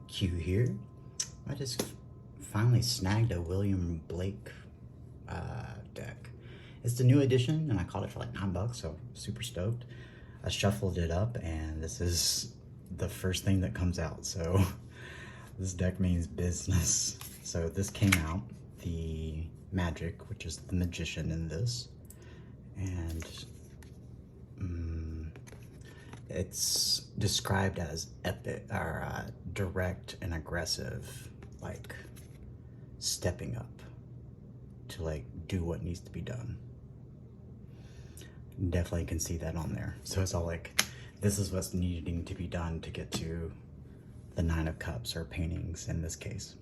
Q here. I just finally snagged a William Blake deck. It's the new edition, and I caught it for like $9, so super stoked. I shuffled it up, and this is the first thing that comes out. So this deck means business. So this came out, the Magic, which is the magician in this, and it's described as epic or direct and aggressive, like stepping up to like do what needs to be done. Definitely can see that on there. So it's all like, this is what's needing to be done to get to the Nine of Cups, or paintings in this case,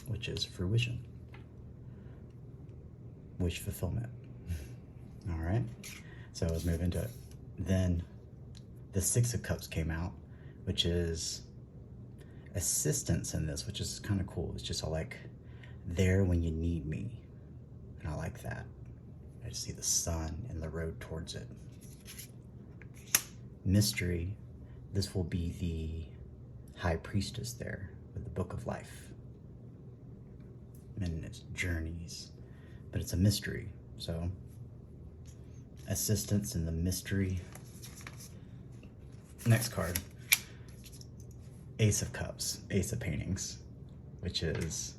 which is fruition, wish fulfillment. All right, so let's move into it. Then the Six of Cups came out, which is assistance in this, which is kind of cool. It's just all like there when you need me, and I like that. I just see the sun and the road towards it. Mystery, this will be the High Priestess there with the Book of Life, and it's journeys, but it's a mystery. So assistance in the mystery. Next card, Ace of Cups, Ace of Paintings, which is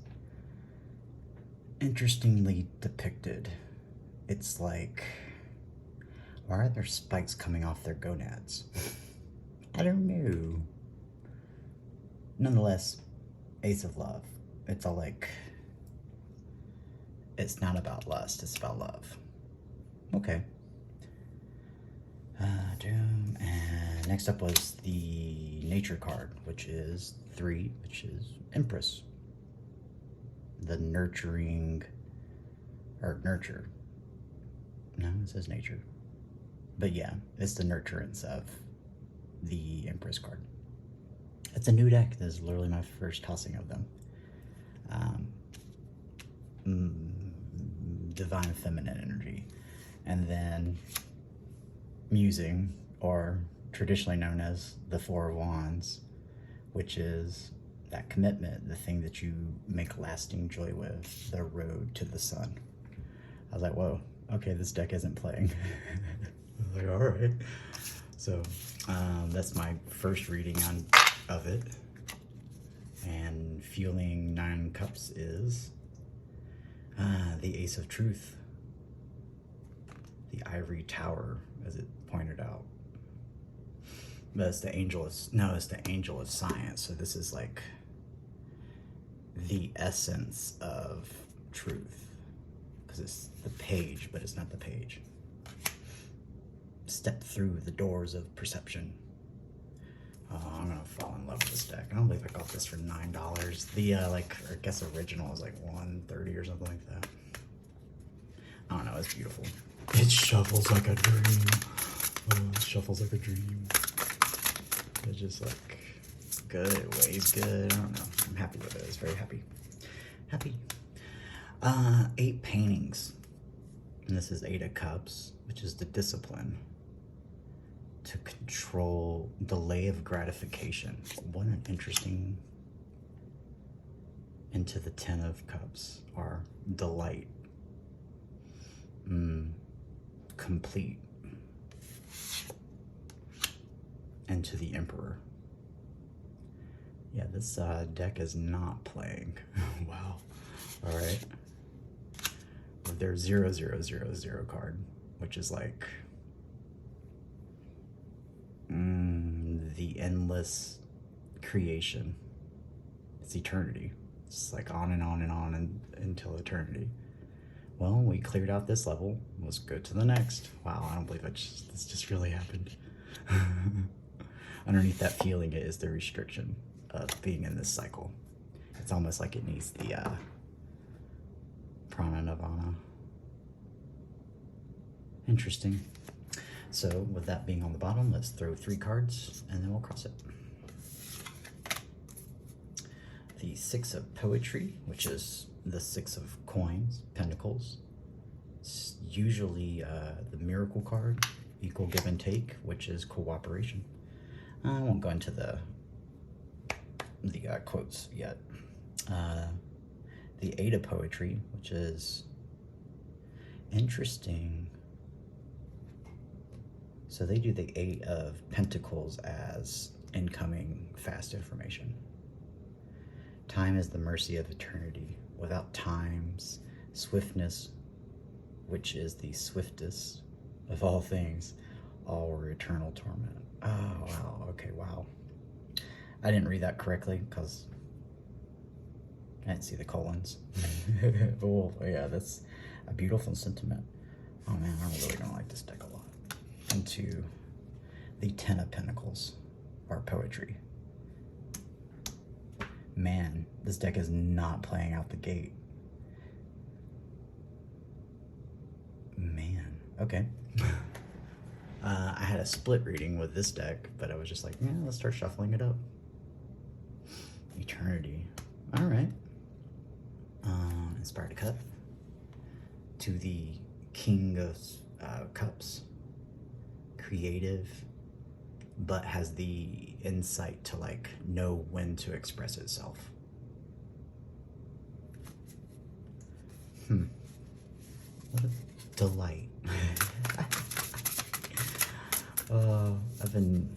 interestingly depicted. It's like, why are there spikes coming off their gonads? I don't know. Nonetheless, Ace of Love. It's all like, it's not about lust, it's about love. Okay. Doom. And next up was the Nature card, which is 3, which is Empress. The nurturing, or nurture. No, it says nature. But yeah, it's the nurturance of the Empress card. It's a new deck. This is literally my first tossing of them. Divine Feminine energy. And then Musing, or traditionally known as the Four of Wands, which is that commitment, the thing that you make lasting joy with, the road to the sun. I was like, whoa, okay, this deck isn't playing. I was like, all right. So that's my first reading of it. And fueling 9 cups is the Ace of Truth, the Ivory Tower, as it pointed out. But it's the Angel of, no, it's the Angel of Science. So this is like the essence of truth, because it's the page, but it's not the page. Step through the doors of perception. Oh, I'm gonna fall in love with this deck. I don't believe I got this for $9. The like, I guess original is like $130 or something like that. I don't know, it's beautiful. It shuffles like a dream. Oh, it shuffles like a dream. It's just like good, it weighs good. I don't know. I'm happy with it. It's very happy. Happy. 8 paintings. And this is 8 of Cups, which is the discipline to control delay of gratification. What an interesting. Into the 10 of Cups are delight. Complete. And to the Emperor. Yeah, this deck is not playing. Wow. All right. With their 0000 card, which is like the endless creation. It's eternity. It's like on and on and on until eternity. Well, we cleared out this level. Let's go to the next. Wow, I don't believe this just really happened. Underneath that feeling is the restriction of being in this cycle. It's almost like it needs the Prana Nirvana. Interesting. So with that being on the bottom, let's throw 3 cards and then we'll cross it. The 6 of Poetry, which is the 6 of Coins, Pentacles. It's usually the Miracle card, equal give and take, which is cooperation. I won't go into the the quotes yet. The Eight of Poetry, which is interesting. So they do the Eight of Pentacles as incoming fast information. Time is the mercy of eternity. Without time's swiftness, which is the swiftest of all things, all were eternal torment. Oh, wow. Okay, wow. I didn't read that correctly because I didn't see the colons. Oh, yeah, that's a beautiful sentiment. Oh, man, I'm really going to like this deck a lot. Into the Ten of Pentacles, or poetry. Man, this deck is not playing out the gate. Man, okay. I had a split reading with this deck, but I was just like, yeah, let's start shuffling it up. Eternity. All right. Inspired to cut. To the King of Cups. Creative, but has the insight to like know when to express itself. What a delight. I've been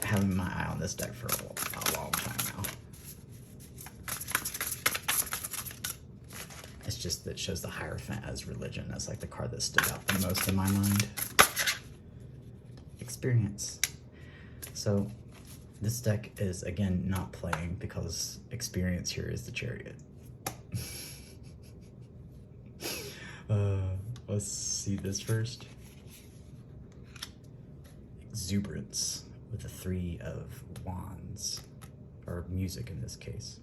having my eye on this deck for a long time now. It's just that it shows the Hierophant as religion. That's like the card that stood out the most in my mind. Experience. So this deck is again not playing because experience here is the Chariot. Let's see this first. Exuberance with the Three of Wands, or music in this case.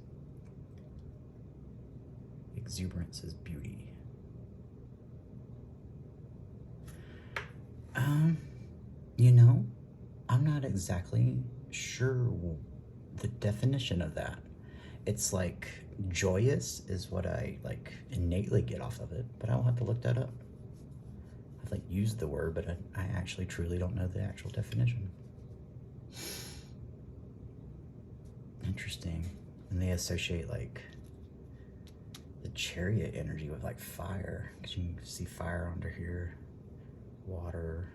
Exuberance is beauty. You know, I'm not exactly sure the definition of that. It's like joyous is what I like innately get off of it, but I'll have to look that up. I've like used the word, but I actually truly don't know the actual definition. Interesting. And they associate like the Chariot energy with like fire, because you can see fire under here, water,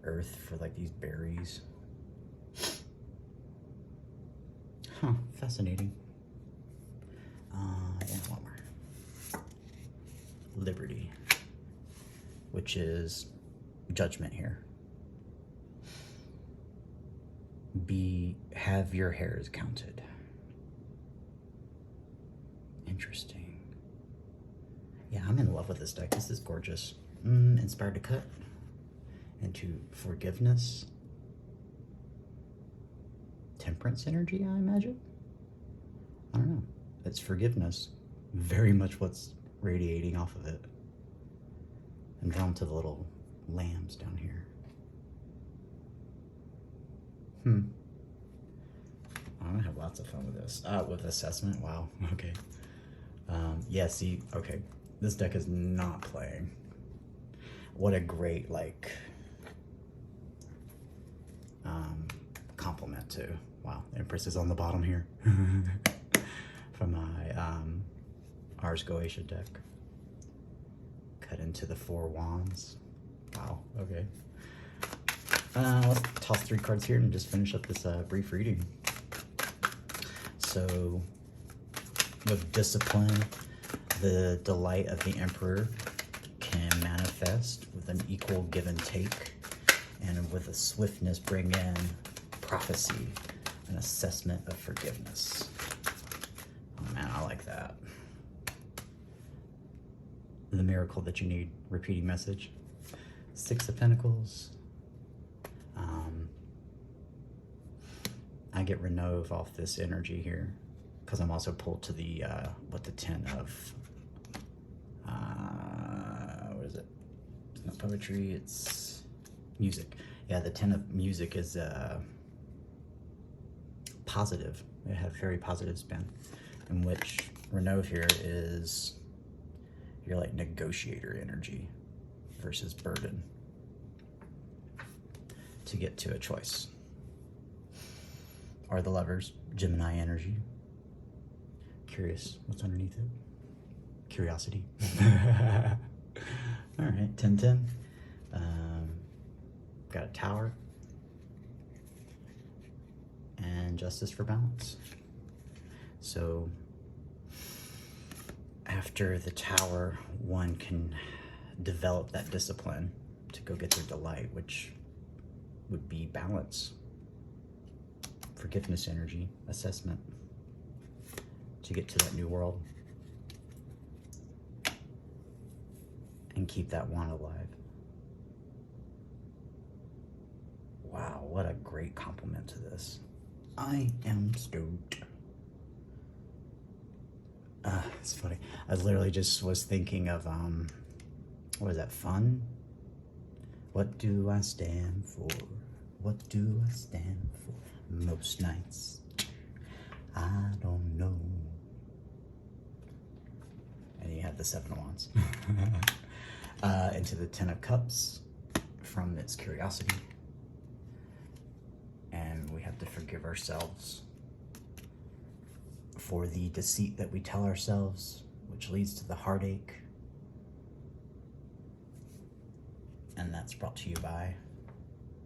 earth for like these berries. Huh, fascinating. Yeah, one more. Liberty, which is judgment here. Have your hairs counted. Interesting. Yeah, I'm in love with this deck. This is gorgeous. Inspired to cut. Into forgiveness. Temperance energy, I imagine. I don't know. It's forgiveness. Very much what's radiating off of it. I'm drawn to the little lambs down here. I'm gonna have lots of fun with this. With assessment, wow, okay. Yeah, see, okay. This deck is not playing. What a great, like, compliment to, wow, Empress is on the bottom here. From my Ars Goetia deck. Cut into the Four Wands. Wow, okay. Let's toss 3 cards here and just finish up this brief reading. So, with discipline, the delight of the Emperor can manifest with an equal give and take, and with a swiftness bring in prophecy, an assessment of forgiveness. Oh man, I like that. The miracle that you need, repeating message. 6 of Pentacles. I get Renove off this energy here because I'm also pulled to the what the 10 of what is it? It's not poetry, it's music. Yeah, the 10 of music is positive. They have very positive spin, in which Renove here is your like negotiator energy versus burden to get to a choice. are the Lovers, Gemini energy. Curious what's underneath it. Curiosity. All right, 10-10. Got a Tower. And Justice for balance. So after the Tower, one can develop that discipline to go get their delight, which would be balance, forgiveness energy, assessment, to get to that new world and keep that one alive. Wow, what a great compliment to this. I am stoked. It's funny. I literally just was thinking of, what was that, Fun? What do I stand for? What do I stand for? Most nights, I don't know. And you have the Seven of Wands. Into the Ten of Cups from its curiosity. And we have to forgive ourselves for the deceit that we tell ourselves, which leads to the heartache. And that's brought to you by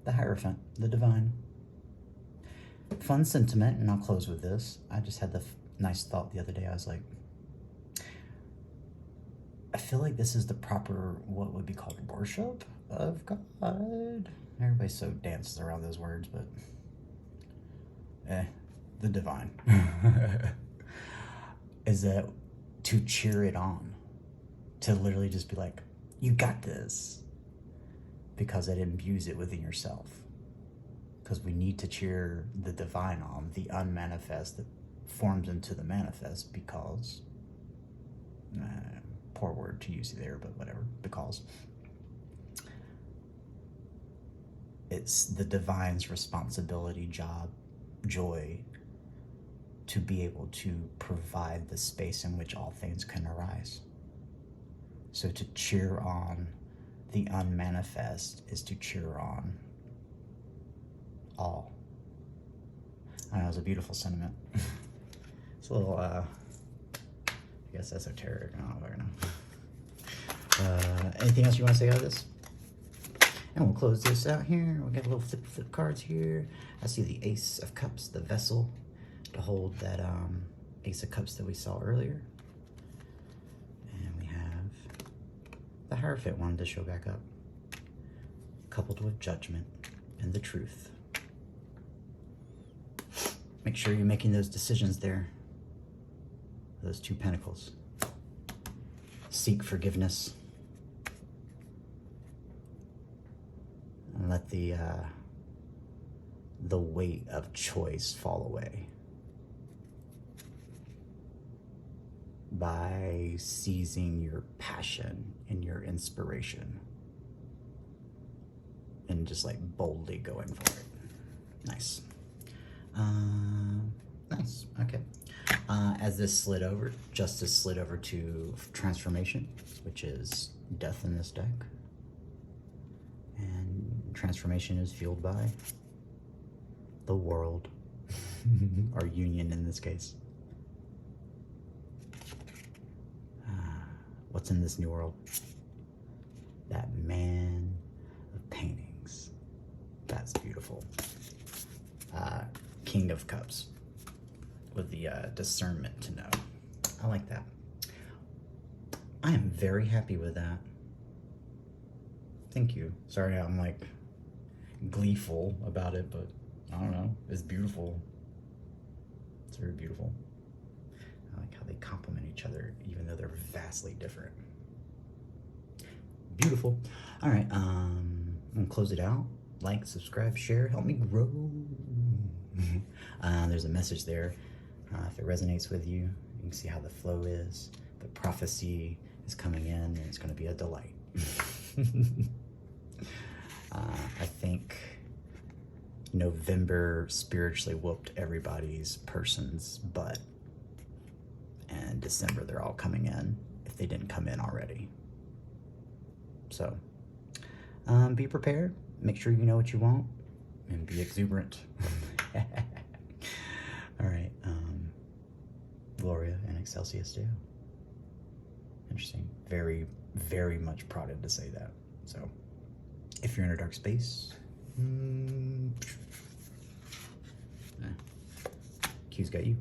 the Hierophant, the Divine. Fun sentiment, and I'll close with this. I just had the nice thought the other day. I was like, I feel like this is the proper, what would be called worship of God. Everybody so dances around those words, but the Divine. Is that to cheer it on, to literally just be like, you got this, because it imbues it within yourself. Because we need to cheer the divine on, the unmanifest that forms into the manifest, because, poor word to use there, but whatever, because it's the divine's responsibility, job, joy, to be able to provide the space in which all things can arise. So to cheer on the unmanifest is to cheer on all. I know, it was a beautiful sentiment. It's a little, I guess esoteric. I don't know. Anything else you want to say out of this? And we'll close this out here. We'll get a little flip cards here. I see the Ace of Cups, the vessel to hold that Ace of Cups that we saw earlier. And we have the Hierophant wanted to show back up, coupled with Judgment and the Truth. Make sure you're making those decisions there. Those two pentacles. Seek forgiveness. And let the weight of choice fall away by seizing your passion and your inspiration and just like boldly going for it. Nice. Nice. Okay. As this slid over, Justice slid over to Transformation, which is Death in this deck. And Transformation is fueled by the world, or union in this case. What's in this new world? That man of paintings. That's beautiful. King of Cups with the discernment to know. I like that. I am very happy with that. Thank you. Sorry, I'm like gleeful about it, but I don't know. It's beautiful. It's very beautiful. I like how they complement each other, even though they're vastly different. Beautiful. All right, I'm gonna close it out. Like, subscribe, share, help me grow. There's a message there. If it resonates with you, you can see how the flow is. The prophecy is coming in, and it's going to be a delight. I think November spiritually whooped everybody's person's butt. And December, they're all coming in, if they didn't come in already. So, be prepared. Make sure you know what you want, and be exuberant. Gloria and Excelsius Deo. Interesting. Very, very much prodded to say that. So, if you're in a dark space, Q's got you.